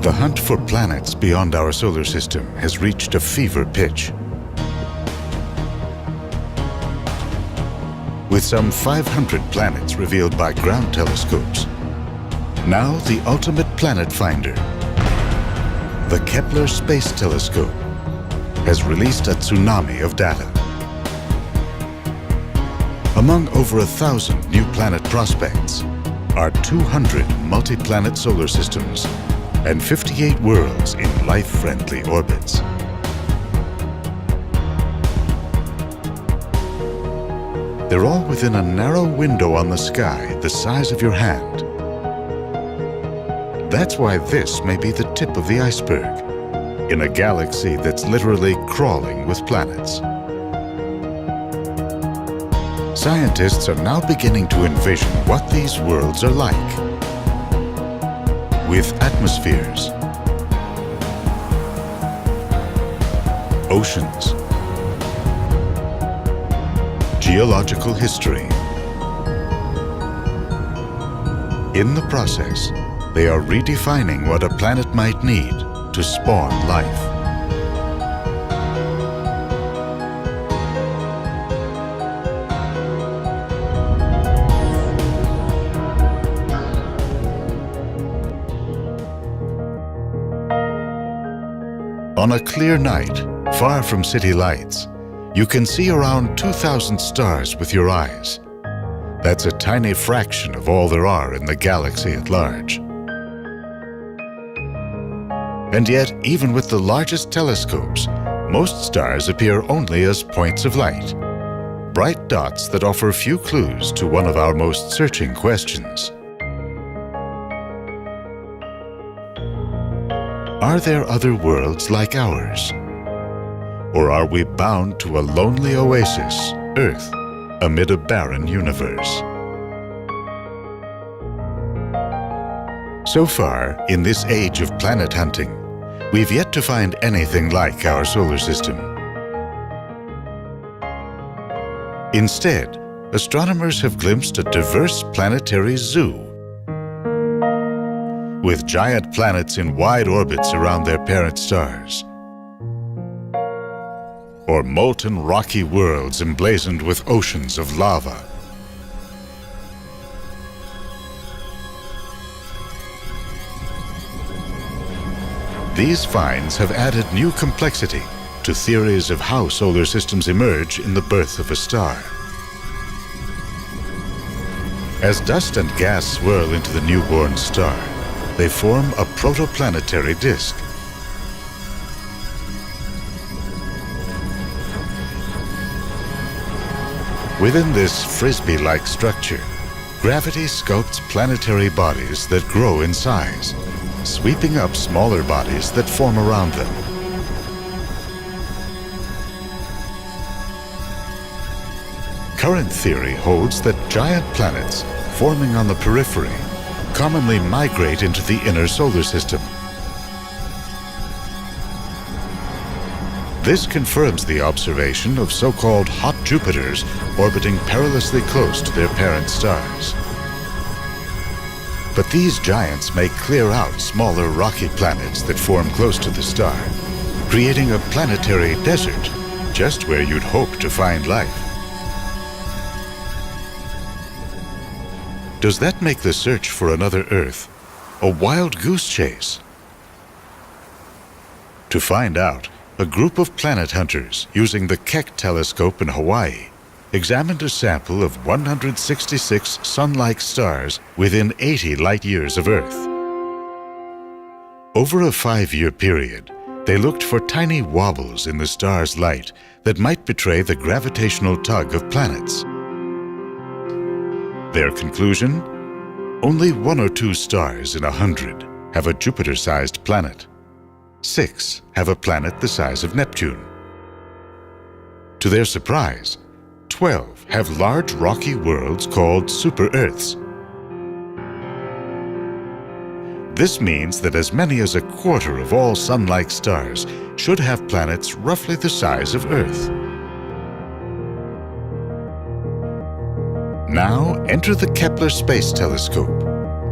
The hunt for planets beyond our solar system has reached a fever pitch. With some 500 planets revealed by ground telescopes, now the ultimate planet finder, the Kepler Space Telescope, has released a tsunami of data. Among over 1,000 new planet prospects are 200 multi-planet solar systems and 58 worlds in life-friendly orbits. They're all within a narrow window on the sky the size of your hand. That's why this may be the tip of the iceberg in a galaxy that's literally crawling with planets. Scientists are now beginning to envision what these worlds are like, with atmospheres, oceans, geological history. In the process, they are redefining what a planet might need to spawn life. On a clear night, far from city lights, you can see around 2,000 stars with your eyes. That's a tiny fraction of all there are in the galaxy at large. And yet, even with the largest telescopes, most stars appear only as points of light, bright dots that offer few clues to one of our most searching questions. Are there other worlds like ours? Or are we bound to a lonely oasis, Earth, amid a barren universe? So far, in this age of planet hunting, we've yet to find anything like our solar system. Instead, astronomers have glimpsed a diverse planetary zoo, with giant planets in wide orbits around their parent stars, or molten rocky worlds emblazoned with oceans of lava. These finds have added new complexity to theories of how solar systems emerge in the birth of a star. As dust and gas swirl into the newborn star, they form a protoplanetary disk. Within this frisbee-like structure, gravity sculpts planetary bodies that grow in size, sweeping up smaller bodies that form around them. Current theory holds that giant planets forming on the periphery commonly migrate into the inner solar system. This confirms the observation of so-called hot Jupiters orbiting perilously close to their parent stars. But these giants may clear out smaller rocky planets that form close to the star, creating a planetary desert just where you'd hope to find life. Does that make the search for another Earth a wild goose chase? To find out, a group of planet hunters using the Keck telescope in Hawaii examined a sample of 166 sun-like stars within 80 light-years of Earth. Over a 5-year period, they looked for tiny wobbles in the star's light that might betray the gravitational tug of planets. Their conclusion? Only 1 or 2 stars in 100 have a Jupiter-sized planet. 6 have a planet the size of Neptune. To their surprise, 12 have large rocky worlds called super-Earths. This means that as many as a quarter of all sun-like stars should have planets roughly the size of Earth. Now enter the Kepler Space Telescope.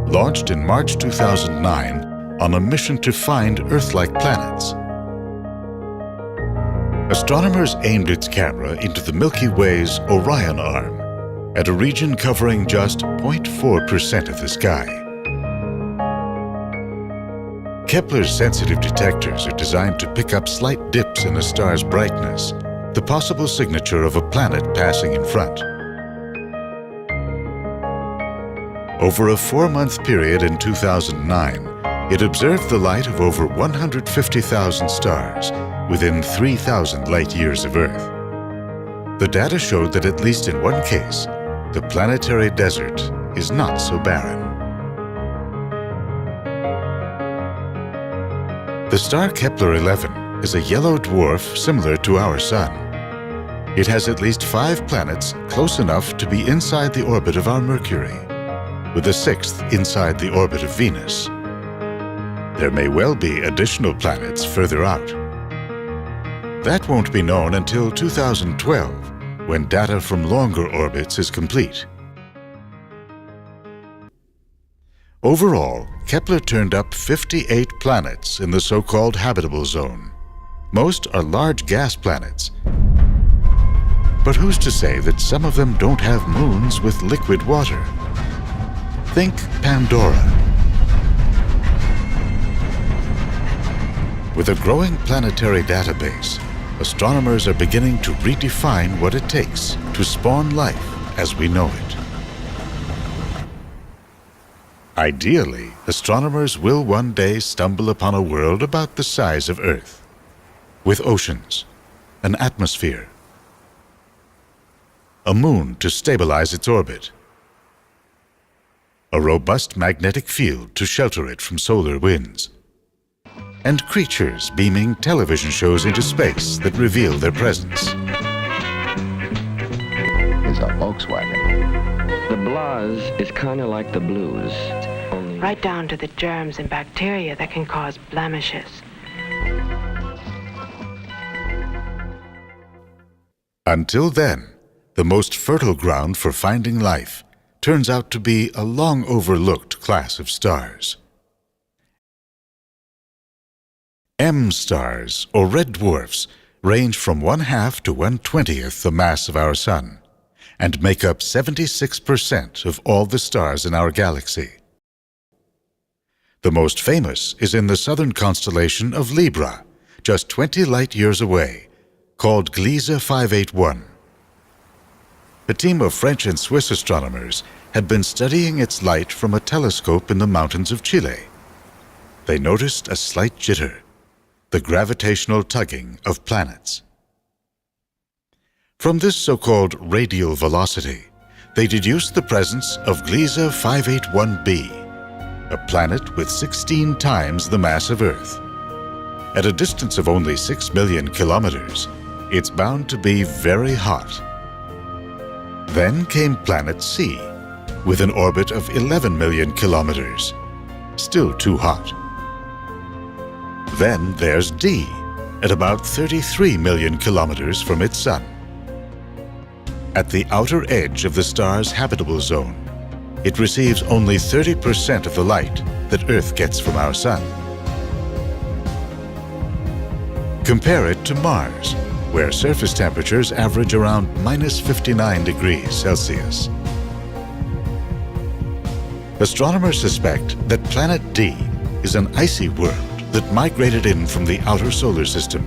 Launched in March 2009, on a mission to find Earth-like planets. Astronomers aimed its camera into the Milky Way's Orion arm, at a region covering just 0.4% of the sky. Kepler's sensitive detectors are designed to pick up slight dips in a star's brightness, the possible signature of a planet passing in front. Over a 4-month period in 2009, it observed the light of over 150,000 stars within 3,000 light-years of Earth. The data showed that at least in one case, the planetary desert is not so barren. The star Kepler 11 is a yellow dwarf similar to our Sun. It has at least 5 planets close enough to be inside the orbit of our Mercury, with a 6th inside the orbit of Venus. There may well be additional planets further out. That won't be known until 2012, when data from longer orbits is complete. Overall, Kepler turned up 58 planets in the so-called habitable zone. Most are large gas planets. But who's to say that some of them don't have moons with liquid water? Think Pandora. With a growing planetary database, astronomers are beginning to redefine what it takes to spawn life as we know it. Ideally, astronomers will one day stumble upon a world about the size of Earth, with oceans, an atmosphere, a moon to stabilize its orbit, a robust magnetic field to shelter it from solar winds, and creatures beaming television shows into space that reveal their presence. It's a Volkswagen. The blahs is kind of like the blues. Right down to the germs and bacteria that can cause blemishes. Until then, the most fertile ground for finding life turns out to be a long overlooked class of stars. M stars, or red dwarfs, range from 1/2 to 1/20th the mass of our Sun, and make up 76% of all the stars in our galaxy. The most famous is in the southern constellation of Libra, just 20 light-years away, called Gliese 581. A team of French and Swiss astronomers had been studying its light from a telescope in the mountains of Chile. They noticed a slight jitter, the gravitational tugging of planets. From this so-called radial velocity, they deduced the presence of Gliese 581b, a planet with 16 times the mass of Earth. At a distance of only 6 million kilometers, it's bound to be very hot. Then came planet C, with an orbit of 11 million kilometers, still too hot. Then there's D, at about 33 million kilometers from its Sun. At the outer edge of the star's habitable zone, it receives only 30% of the light that Earth gets from our Sun. Compare it to Mars, where surface temperatures average around -59 degrees Celsius. Astronomers suspect that planet D is an icy world that migrated in from the outer solar system.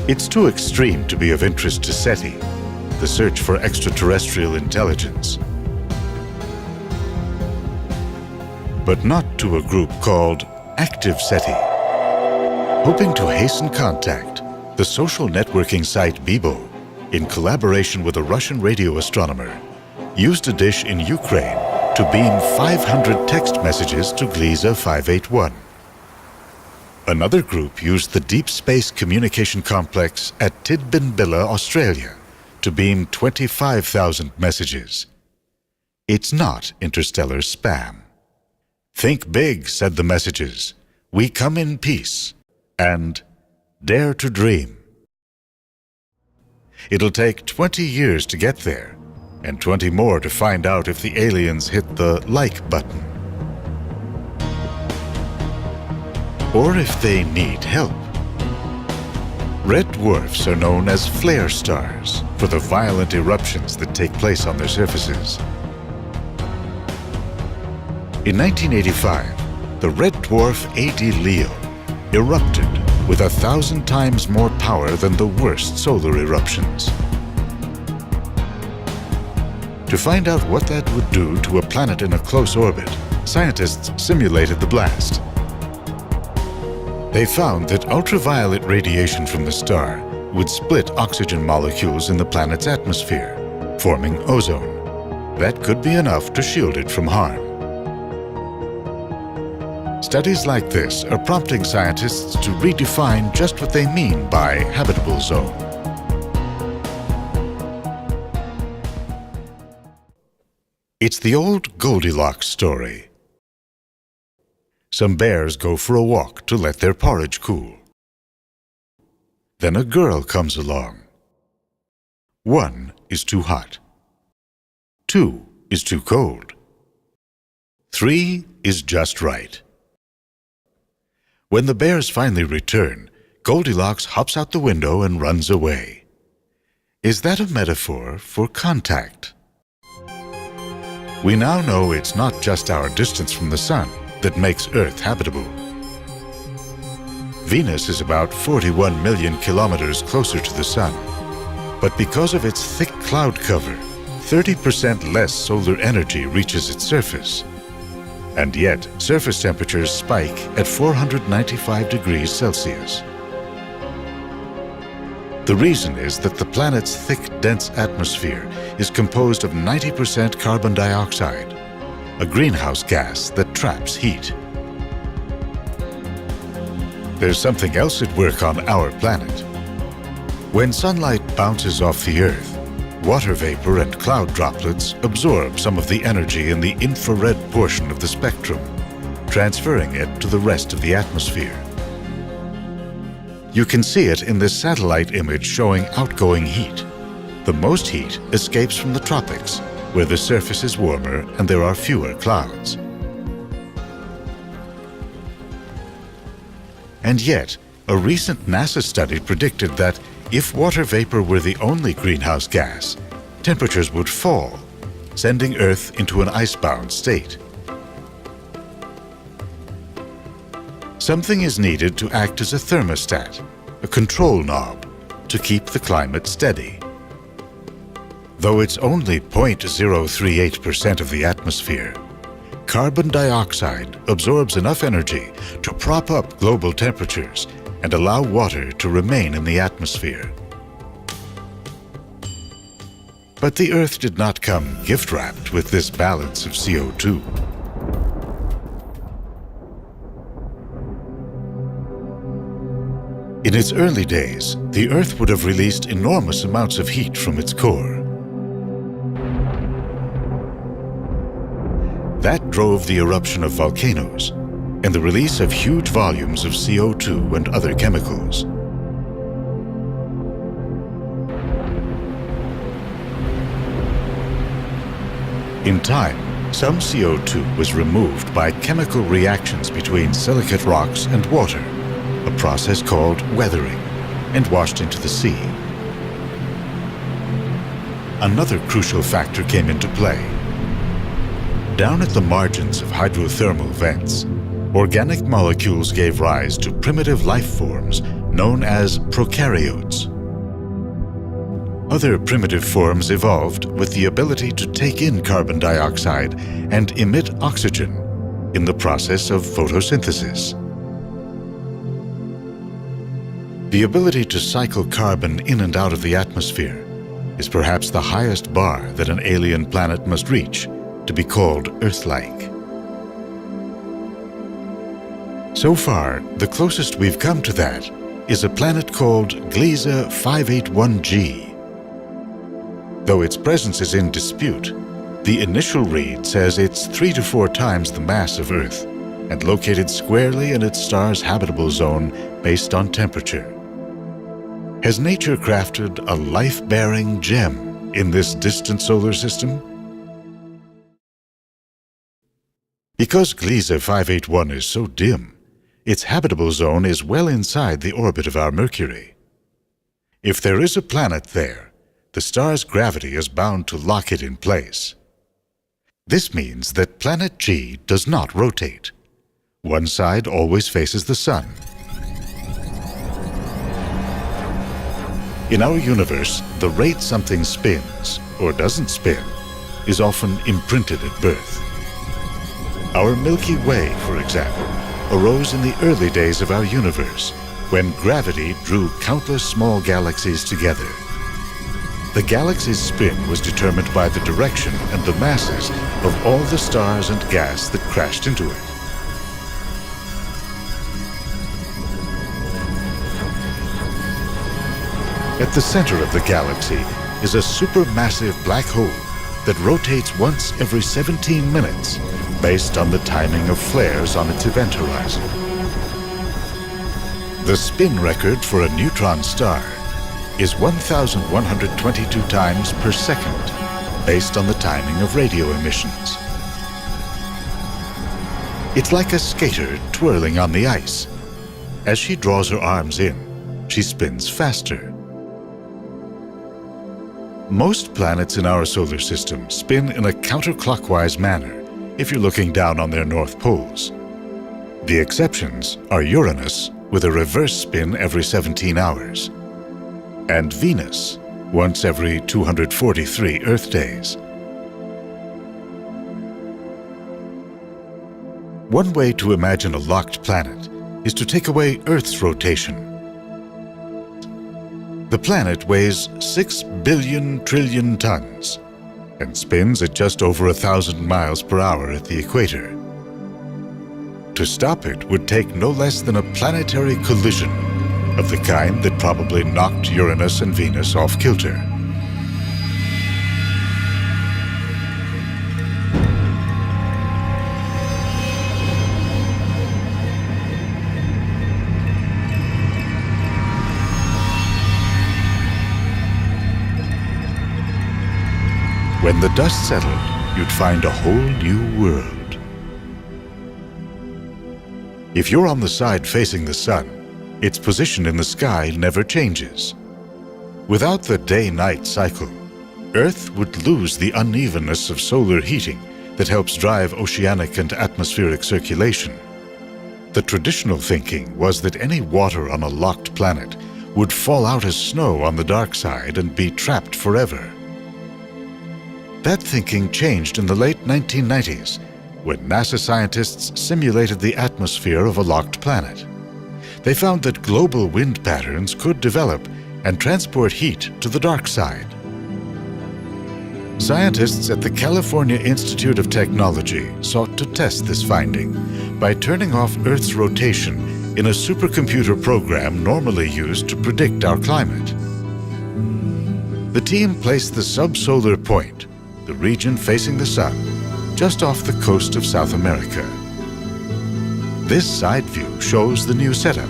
It's too extreme to be of interest to SETI, the search for extraterrestrial intelligence, but not to a group called Active SETI. Hoping to hasten contact, the social networking site Bibo, in collaboration with a Russian radio astronomer, used a dish in Ukraine to beam 500 text messages to Gliese 581. Another group used the Deep Space Communication Complex at Tidbinbilla, Australia, to beam 25,000 messages. It's not interstellar spam. Think big, said the messages. We come in peace. And dare to dream. It'll take 20 years to get there, and 20 more to find out if the aliens hit the like button. or if they need help. Red dwarfs are known as flare stars for the violent eruptions that take place on their surfaces. In 1985, the red dwarf AD Leo erupted with 1,000 times more power than the worst solar eruptions. To find out what that would do to a planet in a close orbit, scientists simulated the blast. They found that ultraviolet radiation from the star would split oxygen molecules in the planet's atmosphere, forming ozone. That could be enough to shield it from harm. Studies like this are prompting scientists to redefine just what they mean by habitable zone. It's the old Goldilocks story. Some bears go for a walk to let their porridge cool. Then a girl comes along. 1 is too hot. 2 is too cold. 3 is just right. When the bears finally return, Goldilocks hops out the window and runs away. Is that a metaphor for contact? We now know it's not just our distance from the Sun that makes Earth habitable. Venus is about 41 million kilometers closer to the Sun, but because of its thick cloud cover, 30% less solar energy reaches its surface. And yet, surface temperatures spike at 495 degrees Celsius. The reason is that the planet's thick, dense atmosphere is composed of 90% carbon dioxide, a greenhouse gas that traps heat. There's something else at work on our planet. When sunlight bounces off the Earth, water vapor and cloud droplets absorb some of the energy in the infrared portion of the spectrum, transferring it to the rest of the atmosphere. You can see it in this satellite image showing outgoing heat. The most heat escapes from the tropics, where the surface is warmer and there are fewer clouds. And yet, a recent NASA study predicted that if water vapor were the only greenhouse gas, temperatures would fall, sending Earth into an icebound state. Something is needed to act as a thermostat, a control knob, to keep the climate steady. Though it's only 0.038% of the atmosphere, carbon dioxide absorbs enough energy to prop up global temperatures and allow water to remain in the atmosphere. But the Earth did not come gift-wrapped with this balance of CO2. In its early days, the Earth would have released enormous amounts of heat from its core. That drove the eruption of volcanoes and the release of huge volumes of CO2 and other chemicals. In time, some CO2 was removed by chemical reactions between silicate rocks and water, a process called weathering, and washed into the sea. Another crucial factor came into play. Down at the margins of hydrothermal vents, organic molecules gave rise to primitive life forms known as prokaryotes. Other primitive forms evolved with the ability to take in carbon dioxide and emit oxygen in the process of photosynthesis. The ability to cycle carbon in and out of the atmosphere is perhaps the highest bar that an alien planet must reach to be called Earth-like. So far, the closest we've come to that is a planet called Gliese 581g. Though its presence is in dispute, the initial read says it's 3 to 4 times the mass of Earth and located squarely in its star's habitable zone based on temperature. Has nature crafted a life-bearing gem in this distant solar system? Because Gliese 581 is so dim, its habitable zone is well inside the orbit of our Mercury. If there is a planet there, the star's gravity is bound to lock it in place. This means that planet G does not rotate. One side always faces the Sun. In our universe, the rate something spins, or doesn't spin, is often imprinted at birth. Our Milky Way, for example, arose in the early days of our universe, when gravity drew countless small galaxies together. The galaxy's spin was determined by the direction and the masses of all the stars and gas that crashed into it. At the center of the galaxy is a supermassive black hole that rotates once every 17 minutes based on the timing of flares on its event horizon. The spin record for a neutron star is 1,122 times per second based on the timing of radio emissions. It's like a skater twirling on the ice. As she draws her arms in, she spins faster. Most planets in our solar system spin in a counterclockwise manner if you're looking down on their north poles. The exceptions are Uranus, with a reverse spin every 17 hours, and Venus, once every 243 Earth days. One way to imagine a locked planet is to take away Earth's rotation. The planet weighs 6 billion trillion tons and spins at just over 1,000 miles per hour at the equator. To stop it would take no less than a planetary collision of the kind that probably knocked Uranus and Venus off kilter. When the dust settled, you'd find a whole new world. If you're on the side facing the sun, its position in the sky never changes. Without the day-night cycle, Earth would lose the unevenness of solar heating that helps drive oceanic and atmospheric circulation. The traditional thinking was that any water on a locked planet would fall out as snow on the dark side and be trapped forever. That thinking changed in the late 1990s when NASA scientists simulated the atmosphere of a locked planet. They found that global wind patterns could develop and transport heat to the dark side. Scientists at the California Institute of Technology sought to test this finding by turning off Earth's rotation in a supercomputer program normally used to predict our climate. The team placed the subsolar point, the region facing the sun, just off the coast of South America. This side view shows the new setup.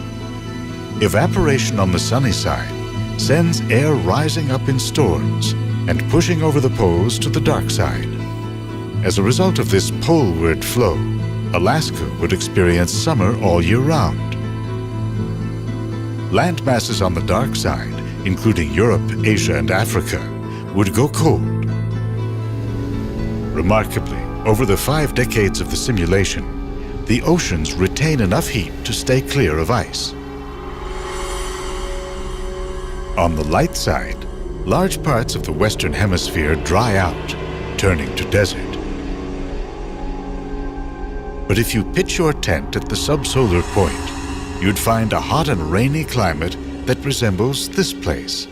Evaporation on the sunny side sends air rising up in storms and pushing over the poles to the dark side. As a result of this poleward flow, Alaska would experience summer all year round. Land masses on the dark side, including Europe, Asia, and Africa, would go cold. Remarkably, over the 5 decades of the simulation, the oceans retain enough heat to stay clear of ice. On the light side, large parts of the Western Hemisphere dry out, turning to desert. But if you pitch your tent at the subsolar point, you'd find a hot and rainy climate that resembles this place,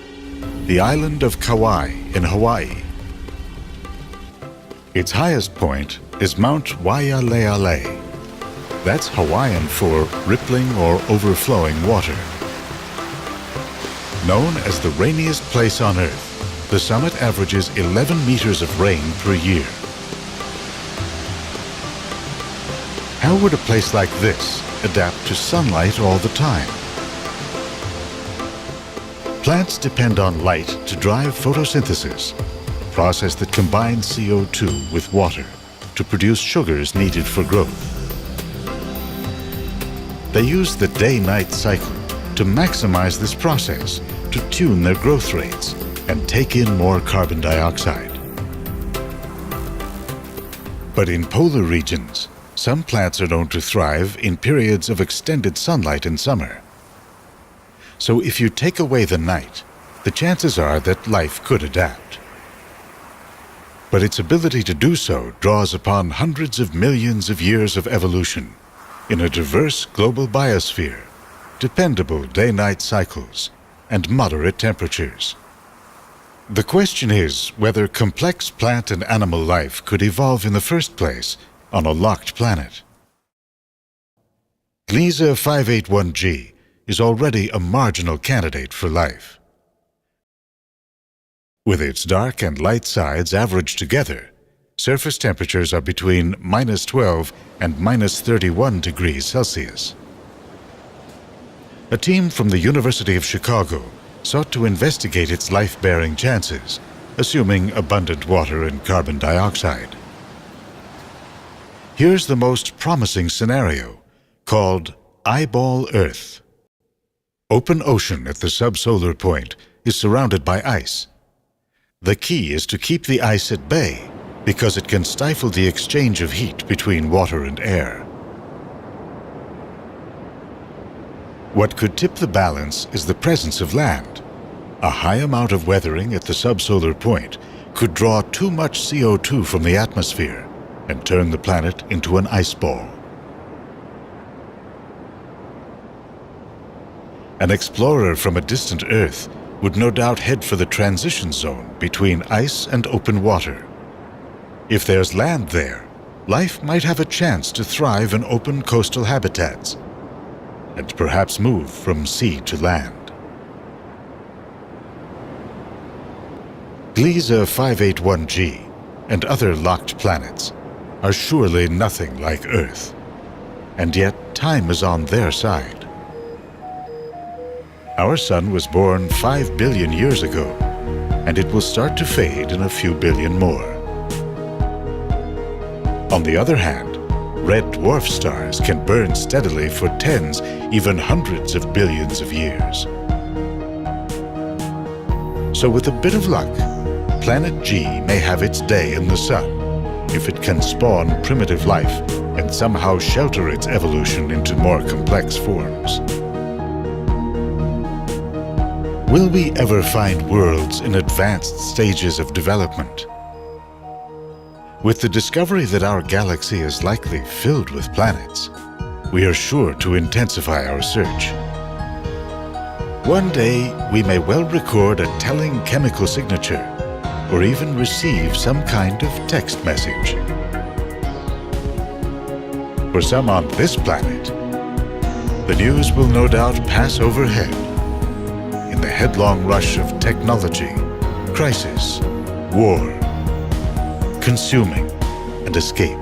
the island of Kauai in Hawaii. Its highest point is Mount Waialeale. That's Hawaiian for rippling or overflowing water. Known as the rainiest place on Earth, the summit averages 11 meters of rain per year. How would a place like this adapt to sunlight all the time? Plants depend on light to drive photosynthesis, a process that combines CO2 with water to produce sugars needed for growth. They use the day-night cycle to maximize this process, to tune their growth rates and take in more carbon dioxide. But in polar regions, some plants are known to thrive in periods of extended sunlight in summer. So if you take away the night, the chances are that life could adapt. But its ability to do so draws upon hundreds of millions of years of evolution in a diverse global biosphere, dependable day-night cycles, and moderate temperatures. The question is whether complex plant and animal life could evolve in the first place on a locked planet. Gliese 581g is already a marginal candidate for life. With its dark and light sides averaged together, surface temperatures are between -12 and -31 degrees Celsius. A team from the University of Chicago sought to investigate its life-bearing chances, assuming abundant water and carbon dioxide. Here's the most promising scenario, called Eyeball Earth. Open ocean at the subsolar point is surrounded by ice. The key is to keep the ice at bay because it can stifle the exchange of heat between water and air. What could tip the balance is the presence of land. A high amount of weathering at the subsolar point could draw too much CO2 from the atmosphere and turn the planet into an ice ball. An explorer from a distant Earth would no doubt head for the transition zone between ice and open water. If there's land there, life might have a chance to thrive in open coastal habitats and perhaps move from sea to land. Gliese 581g and other locked planets are surely nothing like Earth, and yet time is on their side. Our sun was born 5 billion years ago, and it will start to fade in a few billion more. On the other hand, red dwarf stars can burn steadily for tens, even hundreds of billions of years. So with a bit of luck, Planet G may have its day in the sun if it can spawn primitive life and somehow shelter its evolution into more complex forms. Will we ever find worlds in advanced stages of development? With the discovery that our galaxy is likely filled with planets, we are sure to intensify our search. One day, we may well record a telling chemical signature or even receive some kind of text message. For some on this planet, the news will no doubt pass overhead in the headlong rush of technology, crisis, war, consuming, and escape.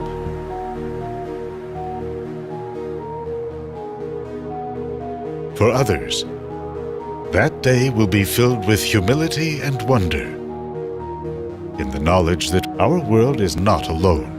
For others, that day will be filled with humility and wonder in the knowledge that our world is not alone.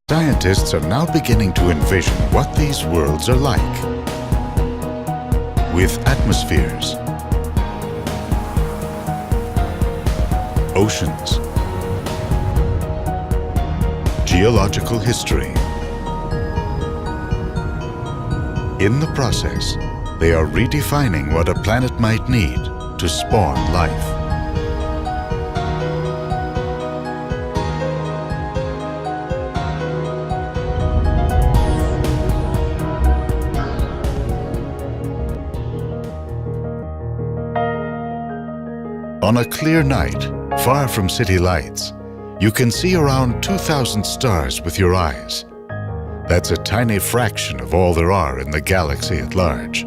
Scientists are now beginning to envision what these worlds are like. With atmospheres, oceans, geological history. In the process, they are redefining what a planet might need to spawn life. On a clear night, Far from city lights, you can see around 2,000 stars with your eyes. That's a tiny fraction of all there are in the galaxy at large.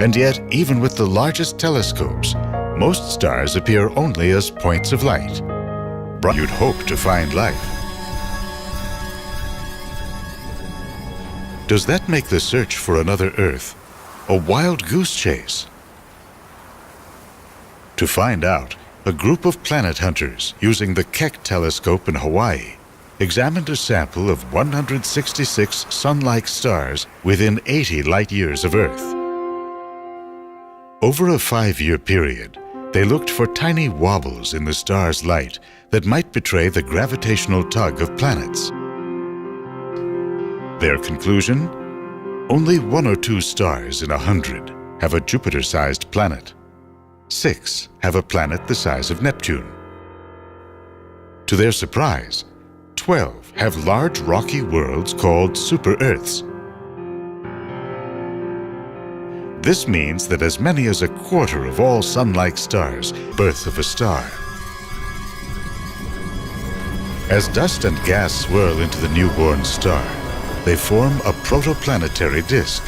And yet, even with the largest telescopes, most stars appear only as points of light. You'd hope to find life. Does that make the search for another Earth a wild goose chase? To find out, a group of planet hunters using the Keck telescope in Hawaii examined a sample of 166 sun-like stars within 80 light-years of Earth. Over a 5-year period, they looked for tiny wobbles in the star's light that might betray the gravitational tug of planets. Their conclusion? Only 1 or 2 stars in 100 have a Jupiter-sized planet. 6 have a planet the size of Neptune. To their surprise, 12 have large rocky worlds called super-Earths. This means that as many as a quarter of all sun-like stars birth of a star. As dust and gas swirl into the newborn star, they form a protoplanetary disk.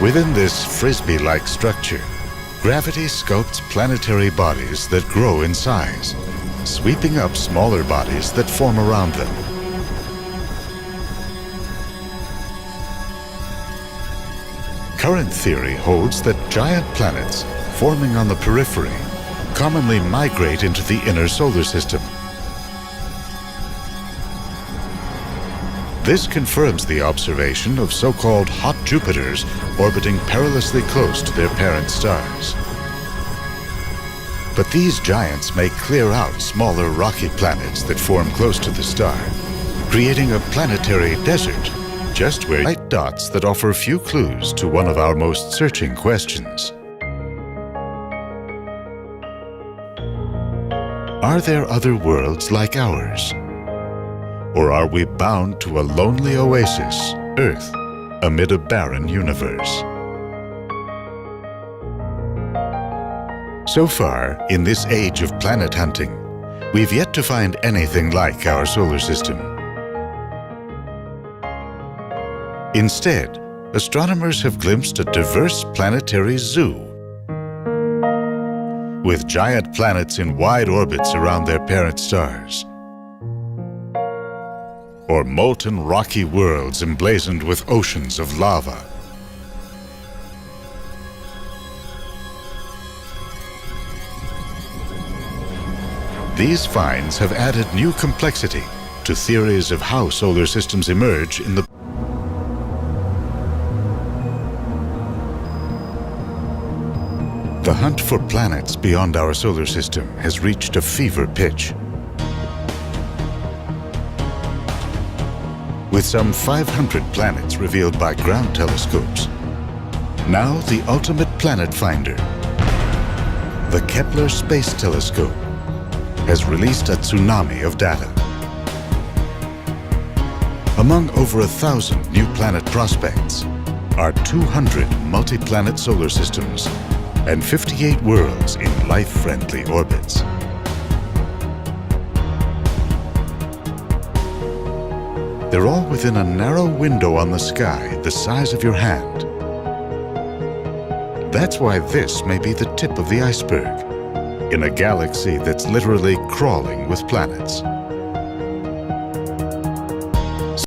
Within this frisbee-like structure, gravity sculpts planetary bodies that grow in size, sweeping up smaller bodies that form around them. Current theory holds that giant planets forming on the periphery commonly migrate into the inner solar system. This confirms the observation of so-called hot Jupiters orbiting perilously close to their parent stars. But these giants may clear out smaller rocky planets that form close to the star, creating a planetary desert just where light dots that offer few clues to one of our most searching questions. Are there other worlds like ours? Or are we bound to a lonely oasis, Earth, amid a barren universe? So far, in this age of planet hunting, we've yet to find anything like our solar system. Instead, astronomers have glimpsed a diverse planetary zoo, with giant planets in wide orbits around their parent stars, or molten rocky worlds emblazoned with oceans of lava. These finds have added new complexity to theories of how solar systems emerge in the The hunt for planets beyond our solar system has reached a fever pitch. With some 500 planets revealed by ground telescopes, now the ultimate planet finder, the Kepler Space Telescope, has released a tsunami of data. Among over 1,000 new planet prospects are 200 multi-planet solar systems and 58 worlds in life-friendly orbits. They're all within a narrow window on the sky the size of your hand. That's why this may be the tip of the iceberg in a galaxy that's literally crawling with planets.